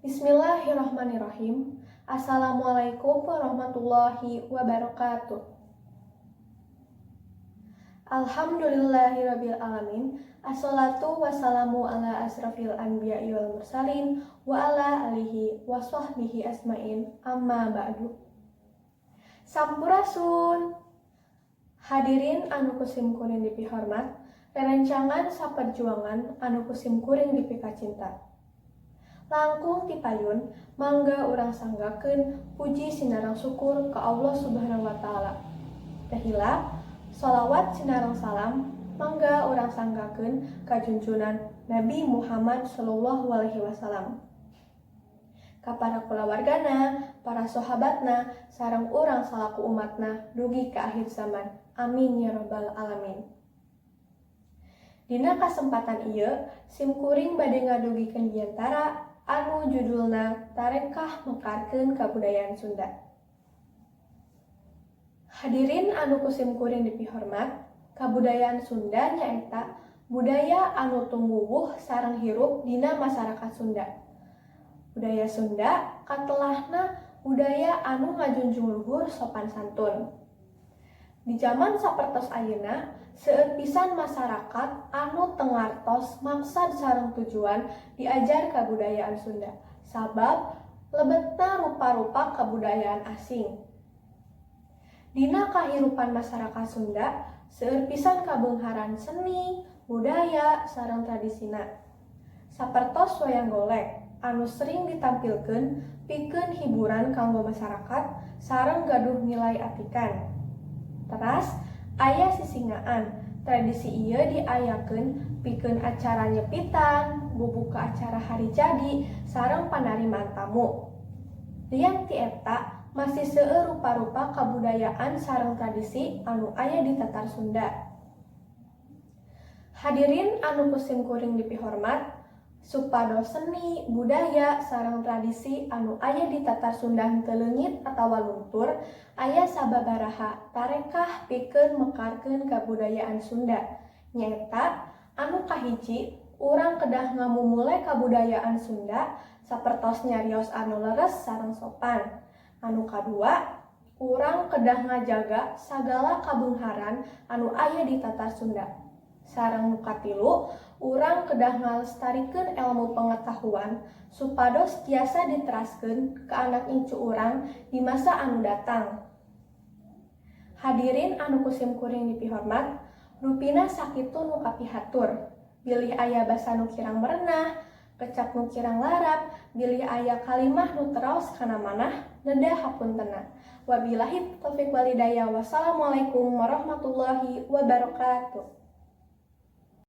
Bismillahirrahmanirrahim. Assalamualaikum warahmatullahi wabarakatuh. Alhamdulillahirabbil alamin. Assalatu wassalamu ala asrafil anbiya'i wal mursalin wa ala alihi wa sahbihi asma'in amma ba'du. Sampurasun. Hadirin anu kusim kuring dipi hormat, rerencangan saperjuangan anu kusim kuring dipi kacinta. Langkung ti payun, mangga urang sanggakeun puji sinarang syukur ka Allah Subhanahu wa taala. Tahila shalawat sinareng salam mangga urang sanggakeun ka junjunan Nabi Muhammad sallallahu alaihi wasallam. Ka para kulawargana, para sahabatna, sareng urang salaku umatna dugi ka akhir zaman. Amin ya rabbal alamin. Dina kasempatan ieu, sim kuring bade ngadugikeun diantara anu judulna Tarekah Mekarkeun Kabudayaan Sunda. Hadirin anu kusim kuring dipi hormat, kabudayaan Sunda nyaeta budaya anu tumuwuh sareng hirup dina masyarakat Sunda. Budaya Sunda katelahna budaya anu ngajunjung luhur sopan santun. Di zaman sapertos ayeuna, seueur pisan masyarakat anu tengartos maksad sareng tujuan diajar kabudayaan Sunda, sabab lebetna rupa-rupa kabudayaan asing. Dina kahirupan masyarakat Sunda, seueur pisan kabeungharan seni, budaya, sareng tradisina. Sapertos wayang golek anu sering ditampilkeun pikeun hiburan kanggo masyarakat sareng gaduh nilai atikan. Teras aya sisingaan, tradisi ieu diayakeun pikeun acara nyepitan, bubuka acara hari jadi, sareng panarimaan tamu. Lian ti eta masih seueur rupa-rupa kabudayaan sareng tradisi anu aya di Tatar Sunda. Hadirin anu kusim kuring dipi hormat, supados seni, budaya, sareng tradisi anu aya di Tatar Sunda henteu leungit atawa luntur, aya sababaraha tarekah pikeun mekarkeun kabudayaan Sunda. Nyaeta anu kahiji, urang kedah ngamumule kabudayaan Sunda sapertos nyarios anu leres sareng sopan. Anu kadua, urang kedah ngajaga sagala kabeungharan anu aya di Tatar Sunda. Sareng nu katilu, urang kedah ngalestarikeun ilmu pengetahuan supados tiasa diteraskeun ke anak incu urang di masa anu datang. Hadirin anu kusim kuring dipi hormat, rupina sakitu nu kapihatur. Bilih aya basa nu kirang merenah, kecap nu kirang larap, bilih aya kalimah nu teraos kana manah, nedah hapuntenna. Wabillahi taufiq walhidayah. Wassalamualaikum warahmatullahi wabarakatuh.